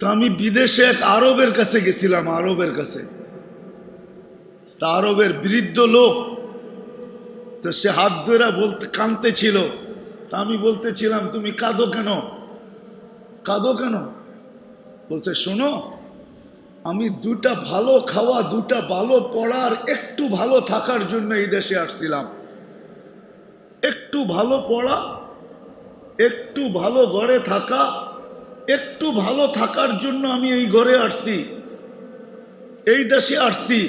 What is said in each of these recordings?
তো আমি বিদেশে এক আরবের কাছে গেছিলাম, আরবের কাছে। তা আরবের বৃদ্ধ লোক, তো সে হাত ধরে বলতে কাঁদতেছিল। তা আমি বলতেছিলাম, তুমি কাঁদো কেন, কাঁদো কেন? বলছে, শোনো, আমি দুটা ভালো খাওয়া, দুটা ভালো পড়ার, একটু ভালো থাকার জন্য এই দেশে আসছিলাম। একটু ভালো পড়া, একটু ভালো ঘরে থাকা, একটু ভালো থাকার জন্য আমি এই ঘরে আসছি, এই দেশে আসছি।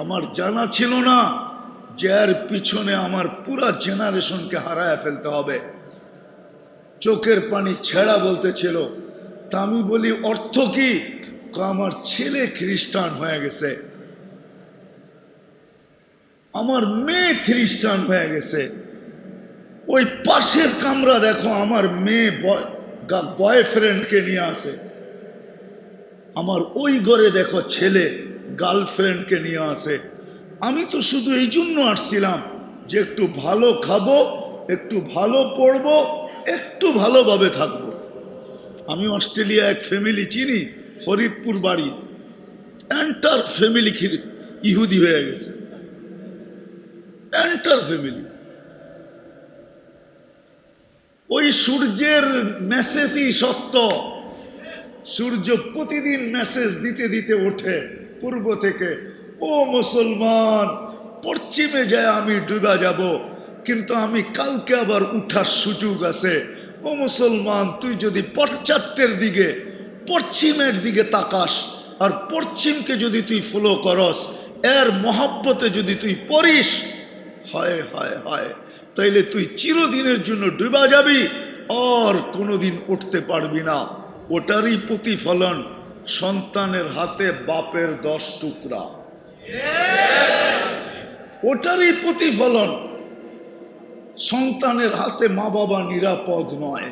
আমার জানা ছিল না যে এর পিছনে আমার পুরা জেনারেশনকে হারায় ফেলতে হবে। চোখের পানি ছেড়া বলতেছিল। তা আমি বলি, অর্থ কি? আমার ছেলে খ্রিস্টান হয়ে গেছে, আমার মেয়ে খ্রিস্টান হয়ে গেছে। ওই পাশের কামরা দেখো, আমার মেয়ে বয়ফ্রেন্ডকে নিয়ে আসে। আমার ওই ঘরে দেখো ছেলে গার্লফ্রেন্ডকে নিয়ে আসে। আমি তো শুধু এই জন্য আসছিলাম যে একটু ভালো খাবো, একটু ভালো পড়বো, একটু ভালোভাবে থাকবো। আমি অস্ট্রেলিয়া এক ফ্যামিলি চিনি, ফরিদপুর বাড়ি, এন্টার ফ্যামিলি ইহুদি হয়ে গেছে, এন্টার ফ্যামিলি। ওই সূর্যের মেসেজই সত্য। সূর্য প্রতিদিন মেসেজ দিতে দিতে ওঠে পূর্ব থেকে, ও মুসলমান, পশ্চিমে যায় আমি ডুবা যাব, কিন্তু আমি কালকে আবার উঠার সুযোগ আছে। ও মুসলমান, তুই যদি পশ্চাত্যের দিকে, পশ্চিমের দিকে তাকাস, আর পশ্চিমকে যদি তুই ফলো করস, এর মহব্বতে যদি তুই পড়িস, হায় হায় হায়, তাইলে তুই চিরদিনের জন্য ডুবা যাবি, আর কোনোদিন উঠতে পারবি না। ওটারই প্রতিফলন সন্তানের হাতে বাপের 10 টুকরা, ওটারই প্রতিফলন সন্তানের হাতে মা বাবা নিরাপদ নয়।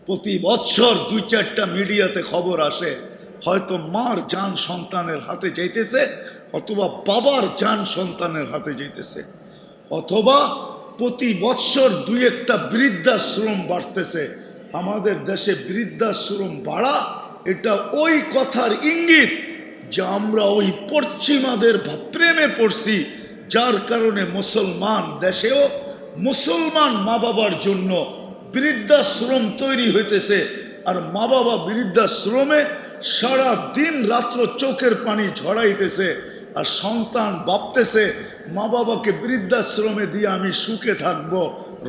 প্রতি বছর 2-4টা মিডিয়াতে খবর আসে, হয়তো মার জান সন্তানের হাতে যাইতেছে, অথবা বাবার জান সন্তানের হাতে যাইতেছে, অথবা প্রতি বছর 2-1টা বৃদ্ধাশ্রম বাড়তেছে। আমাদের দেশে বৃদ্ধাশ্রম বাড়া, এটা ওই কথার ইঙ্গিত যে আমরা ওই পশ্চিমাদের প্রেমে পড়ছি, যার কারণে মুসলমান দেশেও মুসলমান মা বাবার জন্য বৃদ্ধাশ্রম তৈরি হইতেছে। আর মা বাবা বৃদ্ধাশ্রমে সারা দিন রাত্র চোখের পানি ঝরাইতেছে, আর সন্তান ভাবতেছে মা বাবাকে বৃদ্ধাশ্রমে দিয়ে আমি সুখে থাকবো।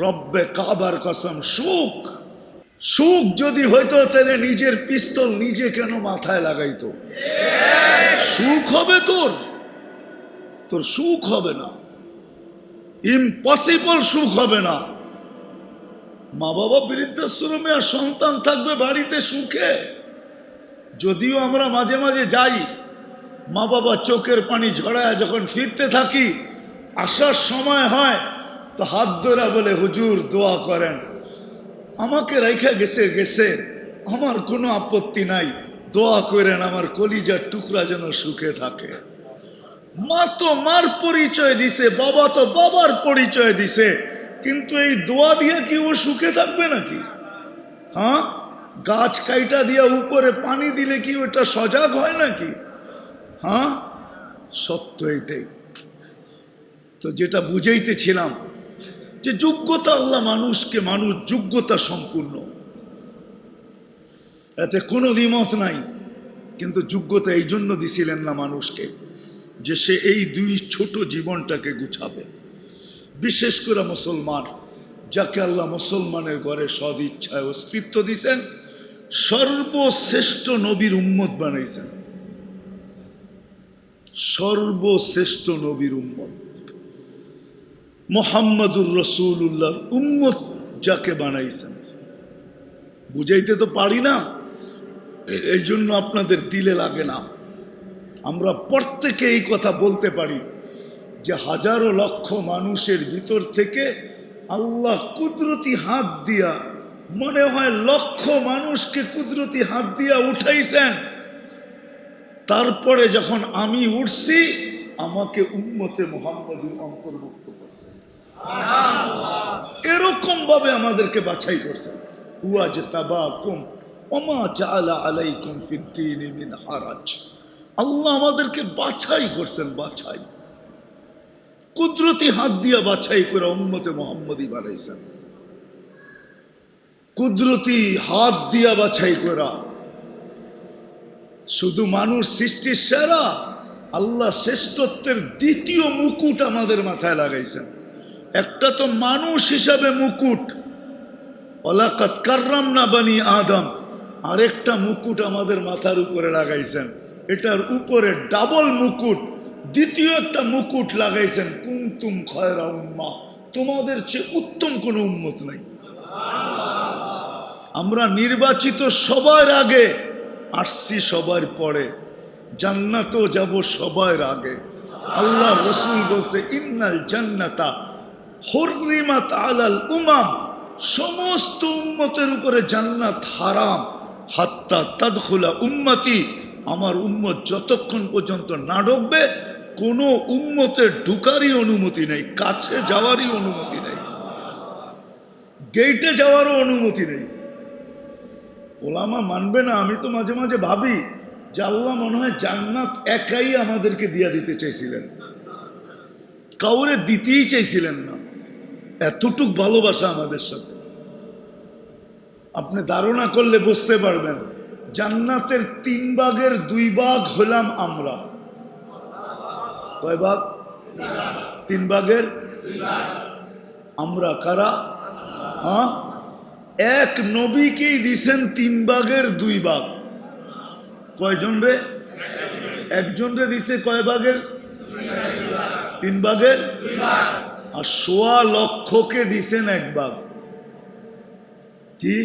রব্বে কাবার কসম, সুখ, সুখ যদি হইতো তাহলে নিজের পিস্তল নিজে কেন মাথায় লাগাইতো? সুখ হবে তোর? তোর সুখ হবে না, ইম্পসিবল সুখ হবে না। মা বাবা বৃদ্ধাশ্রমে আর সন্তান থাকবে বাড়িতে সুখে। যদিও আমরা মাঝে মাঝে যাই, মা বাবা চোখের পানি ঝরায় যখন ফিরতে থাকি, আসার সময় হয় তো হাত ধরা বলে, হুজুর দোয়া করেন, আমাকে রাইখা গেছে গেছে, আমার কোনো আপত্তি নাই, দোয়া করেন আমার কলিজার টুকরা যেন সুখে থাকে। মা তো মার পরিচয় দিছে, বাবা তো বাবার পরিচয় দিছে, কিন্তু এই দোয়া দিয়ে কি ও সুখে থাকবে নাকি? হ্যাঁ, গাছ কাইটা দিয়া উপরে পানি দিলে কি ওটা সজাগ হয় নাকি? হ্যাঁ, সত্য এটাই। তো যেটা বুঝাইতেছিলাম যে যোগ্যতা, আল্লাহ মানুষকে, মানুষ যোগ্যতা সম্পূর্ণ, এতে কোনো দ্বিমত নাই। কিন্তু যোগ্যতা এই জন্য দিছিলেন না মানুষকে যে সে এই 2 ছোট জীবনটাকে গুছাবে। বিশেষ করে মুসলমান, যাকে আল্লাহ মুসলমানের ঘরে সদ ইচ্ছায় অস্তিত্ব দিয়েছেন, সর্বশ্রেষ্ঠ নবীর উম্মত বানাইছেন, সর্বশ্রেষ্ঠ নবীর উম্মত, মুহাম্মাদুর রাসূলুল্লাহর উম্মত যাকে বানাইছেন। বুঝাইতে তো পারি না, এই জন্য আপনাদের দিলে লাগে না। আমরা প্রত্যেকে এই কথা বলতে পারি যে হাজারো লক্ষ মানুষের ভিতর থেকে আল্লাহ কুদরতি হাত দিয়া, মনে হয় লক্ষ মানুষকে কুদরতি হাত দিয়া উঠাইছেন। তারপরে যখন আমি উঠছি, আমাকে উম্মতে মুহাম্মাদুর অন্তর্ভুক্ত করছেন, এরকম ভাবে আমাদেরকে বাছাই করছেন। হুয়া যে তাবাকুম ওমা জাআলা আলাইকুম ফিদ্দীনি মিন হারাজ। আল্লাহ আমাদেরকে বাছাই করছেন, বাছাই, কুদরতি হাত দিয়া বাছাই করে উম্মতে মুহাম্মদী বানাইছেন, কুদরতি হাত দিয়া বাছাই করা। শুধু মানুষ সৃষ্টির সেরা, আল্লাহ শ্রেষ্ঠত্বের দ্বিতীয় মুকুট আমাদের মাথায় লাগাইছেন। একটা তো মানুষ হিসাবে মুকুট, ওয়ালাকাদ কাররামনা বানি আদম, আরেকটা মুকুট আমাদের মাথার উপরে লাগাইছেন, এটার উপরে ডাবল মুকুট, দ্বিতীয় একটা মুকুট লাগাইছেন, কুনতুম খায়রা উম্মাহ, তোমাদের চেয়ে উত্তম কোন উম্মত নাই। আমরা নির্বাচিত সবার আগে, আসছি সবার পরে, জান্নাতও যাব সবার আগে। আল্লাহ রসুল বলছে ইন্নাল জান্নাতা হুররিমাত আলাল উমাম, সমস্ত উম্মতের উপরে জান্নাত হারাম, হাত্তা তাদখুলা উম্মতি, আমার উম্মত যতক্ষণ পর্যন্ত না ঢুকবে কোনো উম্মতের ঢুকারই অনুমতি নেই, কাছে যাওয়ারই অনুমতি নেই, গেটে যাওয়ারও অনুমতি নেই। ওলামা মানবে না। আমি তো মাঝে মাঝে ভাবি যে আল্লাহ মনে হয় জান্নাত একাই আমাদেরকে দিয়া দিতে চাইছিলেন, কাউরে দিতেই চাইছিলেন না, এতটুক ভালোবাসা আমাদের সাথে। আপনি ধারণা করলে বুঝতে পারবেন, জান্নাতের 3 ভাগের 2 ভাগ হলাম আমরা। কয় ভাগ? 3 ভাগের 2 ভাগ আমরা। কারা? হ্যাঁ, এক নবীকেই দিছেন 3 ভাগের 2 ভাগ। কয়জন রে? একজন রে দিছে কয় ভাগের? 3 ভাগের 2 ভাগ। আর 1.25 লক্ষকে দিছেন 1 ভাগ। কি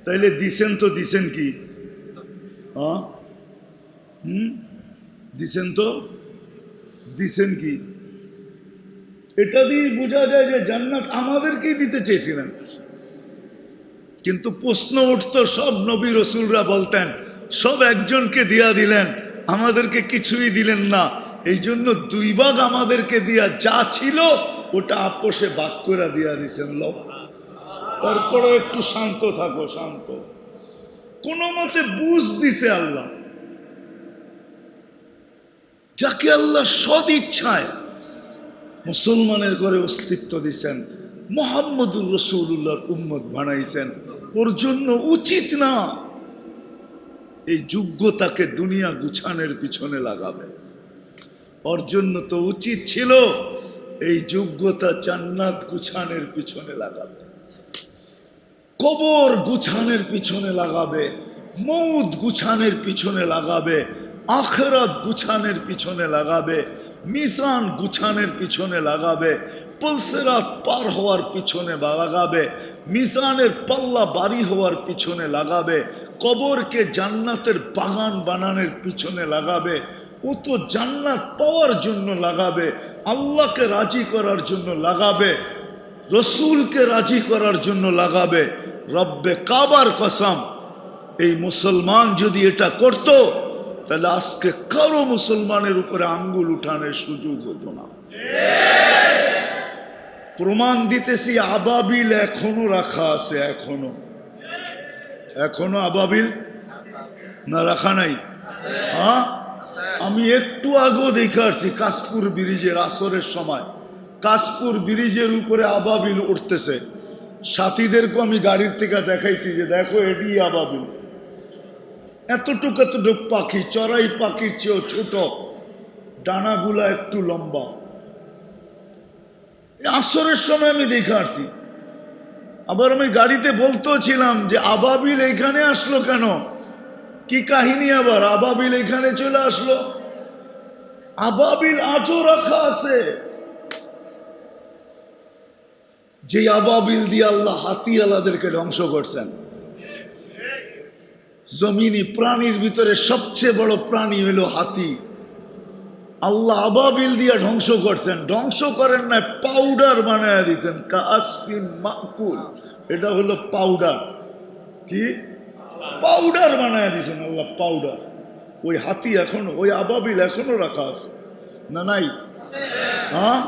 তাইলে দিছেন তো দিছেন কি? হ্যাঁ, দিছেন তো দিছেন কি? এটা দিয়ে বোঝা যায় যে জান্নাত আমাদেরকেই দিতে চেয়েছিলেন। কিন্তু প্রশ্ন উঠতো, সব নবী রসুলরা বলতেন সব একজনকে দিয়া দিলেন, আমাদেরকে কিছুই দিলেন না। এই জন্য 2 ভাগ আমাদেরকে দিয়া যা ছিল ওটা আপোষে ভাগ করে দিয়া দিছেন। লোক তারপরে একটু শান্ত থাকো, শান্ত। কোন মতে বুঝ দিছে আল্লাহ, যাকে আল্লাহ সদ ইচ্ছায় মুসলমানের ঘরে অস্তিত্ব দিছেন, মুহাম্মদুর রাসূলুল্লাহর উম্মত বানাইছেন। ওর জন্য উচিত না এই যোগ্যতাকে দুনিয়া গুছানোর পিছনে লাগাবে। ওর জন্য তো উচিত ছিল এই যোগ্যতা জান্নাত গুছানোর পিছনে লাগাবে, কবর গুছানোর পিছনে লাগাবে, মৌত গুছানোর পিছনে লাগাবে, আখিরাত গুছানোর পিছনে লাগাবে, মিজান গুছানোর পিছনে লাগাবে, পুলসিরাত পার হওয়ার পিছনে লাগাবে, মিজানের পাল্লা বাড়ি হওয়ার পিছনে লাগাবে, কবরকে জান্নাতের বাগান বানানোর পিছনে লাগাবে। ও তো জান্নাত পাওয়ার জন্য লাগাবে, আল্লাহকে রাজি করার জন্য লাগাবে, রসুলকে রাজি করার জন্য লাগাবে। রব্বে কাবার কসম, এই মুসলমান যদি এটা করত তাহলে আজকে কারো মুসলমানের উপরে আঙ্গুল উঠানোর সুযোগ হতো না। প্রমাণ দিতেছি, আবাবিল এখনো রাখা আছে, এখনো আবাবিল না রাখা নাই? হ্যাঁ, আমি একটু আগেও দেখে আসছি কাশপুর ব্রিজের আসরের সময়, কাশপুর ব্রিজের উপরে আবাবিল উঠতেছে। সাথীদেরকে আমি গাড়ির থেকে দেখাইছি যে দেখো এটি আবাবিল, এতটুক এতটুক পাখি, চড়াই পাখির চেয়েও ছোট, ডানাগুলা একটু লম্বা। আসরের সময় আমি দেখে আসছি। আবার আমি গাড়িতে বলতেও ছিলাম যে আবাবিল এখানে আসলো কেন, কি কাহিনী, আবার আবাবিল এখানে চলে আসলো। আবাবিল আজও রাখা আছে, যে আবাবিল দিয়ে আল্লাহ হাতিওয়ালাদেরকে ধ্বংস করছেন। জমিনি প্রাণীর ভিতরে সবচেয়ে বড় প্রাণী হলো হাতি। আল্লাহ আবাবিল দিয়ে ধ্বংস করছেন। ধ্বংস করেন না, পাউডার বানায় দিয়েছেন, কাসফিন মাকুল, এটা হলো পাউডার। কি পাউডার বানায় দিয়েছেন আল্লাহ, পাউডার। ওই হাতি এখনো, ওই আবাবিল এখনো রাখা আছে না? নাই? হ্যাঁ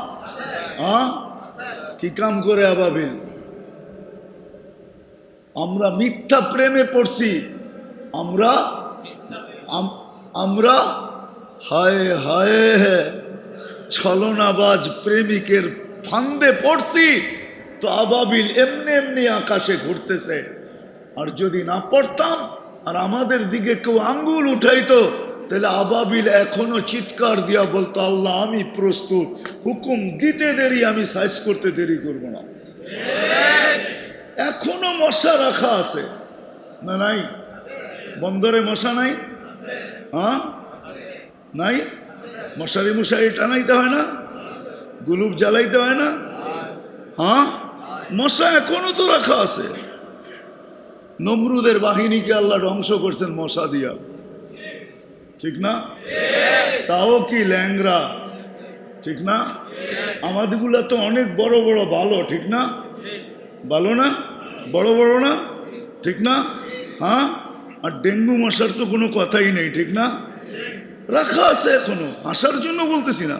হ্যাঁ, কি কাম করে আবাবিল? আমরা মিথ্যা প্রেমে পড়ছি, আমরা আমরা হায় হায় ছলনাবাজ প্রেমিকের ফান্দে পড়ছি। তো আবাবিল এমনি এমনি আকাশে ঘুরতেছে। আর যদি না পড়তাম আর আমাদের দিকে কেউ আঙ্গুল উঠাইতো, তাহলে আবাবিল এখনো চিৎকার দিয়া বলতো, আল্লাহ আমি প্রস্তুত, হুকুম দিতে দেরি, আমি সাইজ করতে দেরি করব না। এখনো মশা রাখা আছে না নাই? বন্দরে মশা নাই? হ্যাঁ নাই? মশারি টানাইতে হয় না? গুলুপ জ্বালাইতে হয় না? হ্যাঁ, মশা এখনো তো রাখা আছে। নমরুদের বাহিনীকে আল্লাহ ধ্বংস করছেন মশা দিয়া, ঠিক না? তাও কি ল্যাংরা, ঠিক না? আমাদেরগুলা তো অনেক বড় বড় ভালো, ঠিক না? ভালো না? বড় বড় না, ঠিক না? হ্যাঁ, আর ডেঙ্গু মশার তো কোনো কথাই নেই, ঠিক না? রাখা আছে এখনো, আসার জন্য বলতেছি না।